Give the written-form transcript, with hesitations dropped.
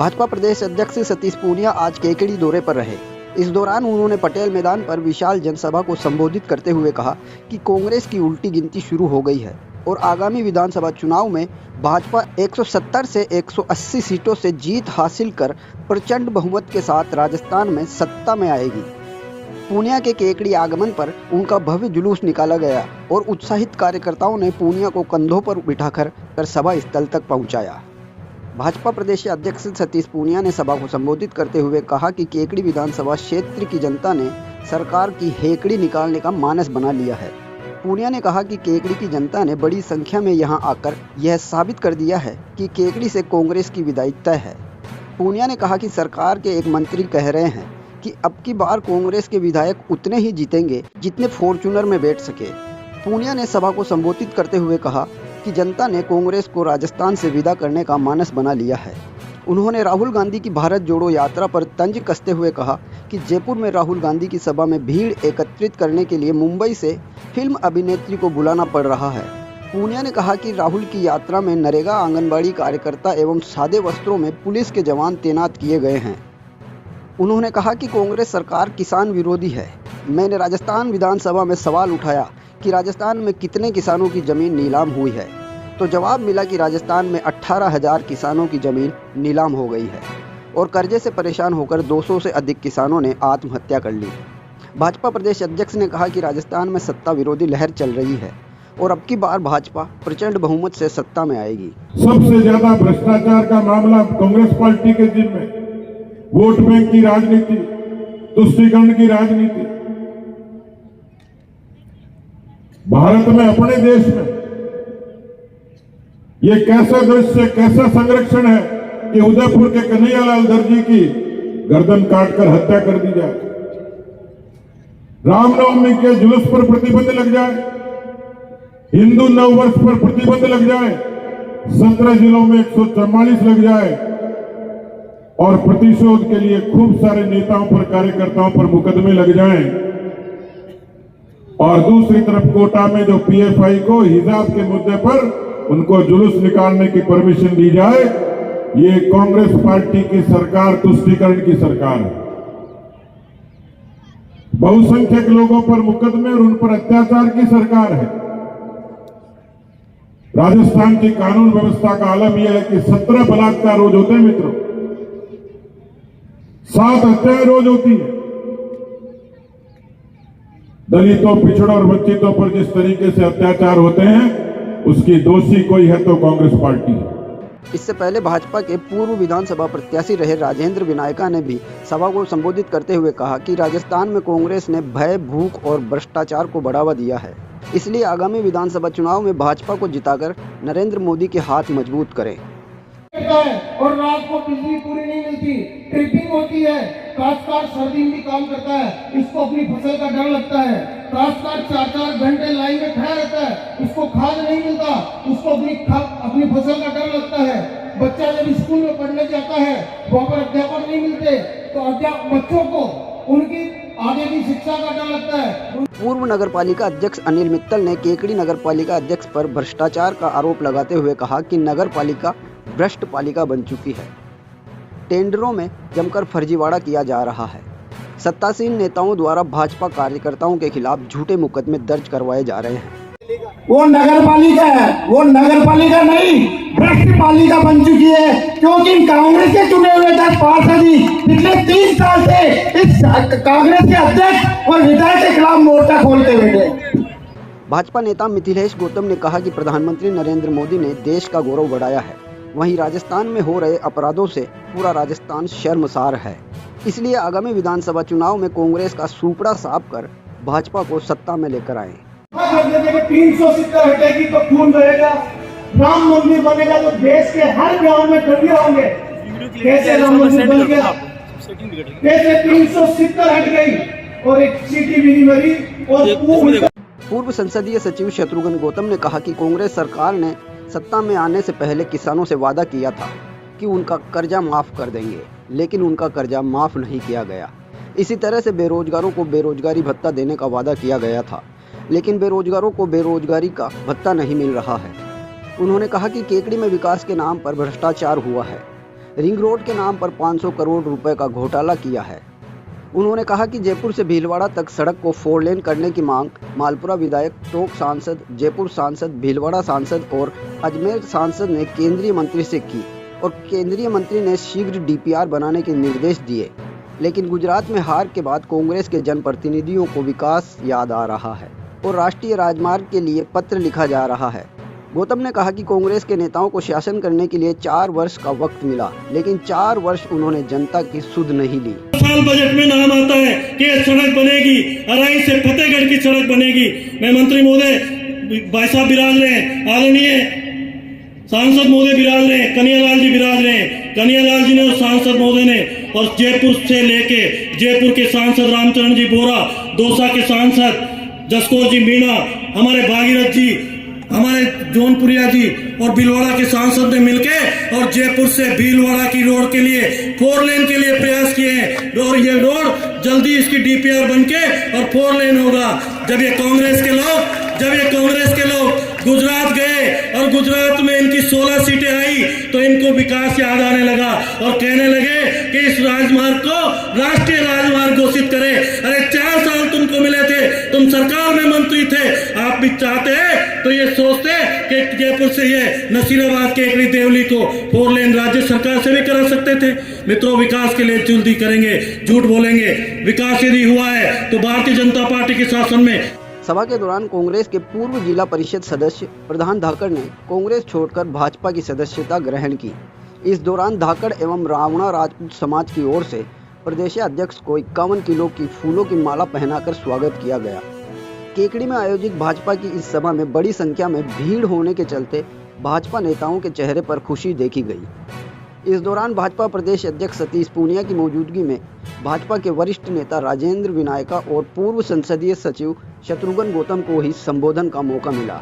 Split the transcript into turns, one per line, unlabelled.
भाजपा प्रदेश अध्यक्ष सतीश पूनिया आज केकड़ी दौरे पर रहे। इस दौरान उन्होंने पटेल मैदान पर विशाल जनसभा को संबोधित करते हुए कहा कि कांग्रेस की उल्टी गिनती शुरू हो गई है और आगामी विधानसभा चुनाव में भाजपा 170 से 180 सीटों से जीत हासिल कर प्रचंड बहुमत के साथ राजस्थान में सत्ता में आएगी। पूनिया के केकड़ी आगमन पर उनका भव्य जुलूस निकाला गया और उत्साहित कार्यकर्ताओं ने पूनिया को कंधों पर बिठाकर सभा स्थल तक पहुंचाया। भाजपा प्रदेश अध्यक्ष सतीश पूनिया ने सभा को संबोधित करते हुए कहा कि केकड़ी विधानसभा क्षेत्र की जनता ने सरकार की हेकड़ी निकालने का मानस बना लिया है। पूनिया ने कहा कि केकड़ी की जनता ने बड़ी संख्या में यहां आकर यह साबित कर दिया है कि केकड़ी से कांग्रेस की विदाई तय है। पूनिया ने कहा कि सरकार के एक मंत्री कह रहे हैं कि अब की बार कांग्रेस के विधायक उतने ही जीतेंगे जितने फॉर्च्यूनर में बैठ सके। पूनिया ने सभा को संबोधित करते हुए कहा कि जनता ने कांग्रेस को राजस्थान से विदा करने का मानस बना लिया है। उन्होंने राहुल गांधी की भारत जोड़ो यात्रा पर तंज कसते हुए कहा कि जयपुर में राहुल गांधी की सभा में भीड़ एकत्रित करने के लिए मुंबई से फिल्म अभिनेत्री को बुलाना पड़ रहा है। पूनिया ने कहा कि राहुल की यात्रा में नरेगा आंगनबाड़ी कार्यकर्ता एवं सादे वस्त्रों में पुलिस के जवान तैनात किए गए हैं। उन्होंने कहा कि कांग्रेस सरकार किसान विरोधी है। मैंने राजस्थान विधानसभा में सवाल उठाया कि राजस्थान में कितने किसानों की जमीन नीलाम हुई है, तो जवाब मिला कि राजस्थान में 18,000 किसानों की जमीन नीलाम हो गई है और कर्जे से परेशान होकर 200 से अधिक किसानों ने आत्महत्या कर ली। भाजपा प्रदेश अध्यक्ष ने कहा कि राजस्थान में सत्ता विरोधी लहर चल रही है और अब की बार भाजपा प्रचंड बहुमत से सत्ता में आएगी।
सबसे ज्यादा भ्रष्टाचार का मामला कांग्रेस पार्टी के जिम्मे, वोट बैंक की राजनीति, तुष्टीकरण की राजनीति। भारत में, अपने देश में ये कैसा दृश्य, कैसा संरक्षण है कि उदयपुर के कन्हैयालाल दर्जी की गर्दन काटकर हत्या कर दी जाए, रामनवमी के जुलूस पर प्रतिबंध लग जाए, हिंदू नववर्ष पर प्रतिबंध लग जाए, 17 जिलों में 144 लग जाए और प्रतिशोध के लिए खूब सारे नेताओं पर, कार्यकर्ताओं पर मुकदमे लग जाएं और दूसरी तरफ कोटा में जो पीएफआई को हिजाब के मुद्दे पर उनको जुलूस निकालने की परमिशन दी जाए, ये कांग्रेस पार्टी की सरकार तुष्टीकरण की सरकार है। बहुसंख्यक लोगों पर मुकदमे और उन पर अत्याचार की सरकार है। राजस्थान की कानून व्यवस्था का आलम यह है कि 17 बलात्कार रोज होते हैं मित्रों, 7 हत्याएं रोज होती है। दलितों, पिछड़ों और वंचितों पर जिस तरीके से अत्याचार होते हैं उसकी दोषी कोई है तो कांग्रेस पार्टी है।
इससे पहले भाजपा के पूर्व विधानसभा प्रत्याशी रहे राजेंद्र विनायका ने भी सभा को संबोधित करते हुए कहा कि राजस्थान में कांग्रेस ने भय, भूख और भ्रष्टाचार को बढ़ावा दिया है, इसलिए आगामी विधानसभा चुनाव में भाजपा को जिताकर नरेंद्र मोदी के हाथ मजबूत करें।
और रात को बिजली पूरी नहीं मिलती, ट्रिपिंग होती है, काश्तकार सर्दी में भी काम करता है, इसको अपनी फसल का डर लगता है। काश्तकार 4-4 घंटे लाइन में खड़ा रहता है, उसको खाद नहीं मिलता, उसको अपनी फसल का डर लगता है। बच्चा जब स्कूल में पढ़ने जाता है, वहाँ पर अध्यापक नहीं मिलते, तो बच्चों को उनकी आगे की शिक्षा का डर लगता है।
पूर्व नगरपालिका अध्यक्ष अनिल मित्तल ने केकड़ी नगरपालिका अध्यक्ष पर भ्रष्टाचार का आरोप लगाते हुए कहा कि नगरपालिका भ्रष्ट पालिका बन चुकी है। टेंडरों में जमकर फर्जीवाड़ा किया जा रहा है। सत्तासीन नेताओं द्वारा भाजपा कार्यकर्ताओं के खिलाफ झूठे मुकदमे दर्ज करवाए जा रहे हैं।
वो नगरपालिका है, वो नगरपालिका नहीं भ्रष्ट पालिका बन चुकी है, क्योंकि कांग्रेस के चुने हुए 10 पार्षद पिछले 3 साल से इस कांग्रेस के अध्यक्ष और विधायक के खिलाफ मोर्चा खोलते बैठे।
भाजपा नेता मिथिलेश गौतम ने कहा कि प्रधानमंत्री नरेंद्र मोदी ने देश का गौरव बढ़ाया है, वहीं राजस्थान में हो रहे अपराधों से पूरा राजस्थान शर्मसार है। इसलिए आगामी विधानसभा चुनाव में कांग्रेस का सूपड़ा साफ कर भाजपा को सत्ता में लेकर आए।
370 हटेगी तो खून रहेगा, राम मंदिर बनेगा तो देश के हर गांव में दंगे होंगे। कैसे राम मंदिर बन गया, कैसे 370 हट गई और एक सीटी भी नहीं मरी। और
पूर्व संसदीय सचिव शत्रुघ्न गौतम ने कहा कि कांग्रेस सरकार ने सत्ता में आने से पहले किसानों से वादा किया था कि उनका कर्जा माफ कर देंगे, लेकिन उनका कर्जा माफ नहीं किया गया। इसी तरह से बेरोजगारों को बेरोजगारी भत्ता देने का वादा किया गया था, लेकिन बेरोजगारों को बेरोजगारी का भत्ता नहीं मिल रहा है। उन्होंने कहा कि केकड़ी में विकास के नाम पर भ्रष्टाचार हुआ है। रिंग रोड के नाम पर 500 करोड़ रुपए का घोटाला किया है। उन्होंने कहा कि जयपुर से भीलवाड़ा तक सड़क को 4 लेन करने की मांग मालपुरा विधायक, टोंक सांसद, जयपुर सांसद, भीलवाड़ा सांसद और अजमेर सांसद ने केंद्रीय मंत्री से की और केंद्रीय मंत्री ने शीघ्र डीपीआर बनाने के निर्देश दिए। लेकिन गुजरात में हार के बाद कांग्रेस के जनप्रतिनिधियों को विकास याद आ रहा है और राष्ट्रीय राजमार्ग के लिए पत्र लिखा जा रहा है। गौतम ने कहा कि कांग्रेस के नेताओं को शासन करने के लिए 4 वर्ष का वक्त मिला, लेकिन 4 वर्ष उन्होंने जनता की सुध नहीं ली।
साल बजट में नाम आता है कि सड़क बनेगी, अराई से फतेहगढ़ की सड़क बनेगी। मैं मंत्री महोदय भाई साहब विराज रहे हैं, आदरणीय सांसद महोदय विराज रहे हैं, कन्हैयालाल जी विराज रहे हैं। कन्हैयालाल जी ने और सांसद महोदय ने और जयपुर से लेके जयपुर के सांसद रामचरण जी बोरा, दौसा के सांसद जसकोर जी मीणा, हमारे भागीरथ जी, हमारे जौनपुरिया जी और भीलवाड़ा के सांसद ने मिलके और जयपुर से भीलवाड़ा की रोड के लिए 4 लेन के लिए प्रयास किए हैं और ये रोड जल्दी इसकी डीपीआर बनके और 4 लेन होगा। जब ये कांग्रेस के लोग गुजरात गए और गुजरात में इनकी 16 सीटें आई तो इनको विकास याद आने लगा और कहने लगे कि इस राजमार्ग को राष्ट्रीय राजमार्ग घोषित करें। अरे 4 साल तुमको मिले थे, तुम सरकार में मंत्री थे, आप भी चाहते तो ये सोचते कि जयपुर से ये नसीराबाद के एकड़ी देवली को 4 लेन राज्य सरकार से भी करा सकते थे। मित्रों, विकास के लिए जल्दी करेंगे, झूठ बोलेंगे। विकास यदि हुआ है तो भारतीय जनता पार्टी के शासन में।
सभा के दौरान कांग्रेस के पूर्व जिला परिषद सदस्य प्रधान धाकड़ ने कांग्रेस छोड़कर भाजपा की सदस्यता ग्रहण की। इस दौरान धाकड़ एवं रावणा राजपूत समाज की ओर से प्रदेशाध्यक्ष को 51 किलो की फूलों की माला पहनाकर स्वागत किया गया। केकड़ी में आयोजित भाजपा की इस सभा में बड़ी संख्या में भीड़ होने के चलते भाजपा नेताओं के चेहरे पर खुशी देखी गई। इस दौरान भाजपा प्रदेश अध्यक्ष सतीश पूनिया की मौजूदगी में भाजपा के वरिष्ठ नेता राजेंद्र विनायका और पूर्व संसदीय सचिव शत्रुघ्न गौतम को ही संबोधन का मौका मिला।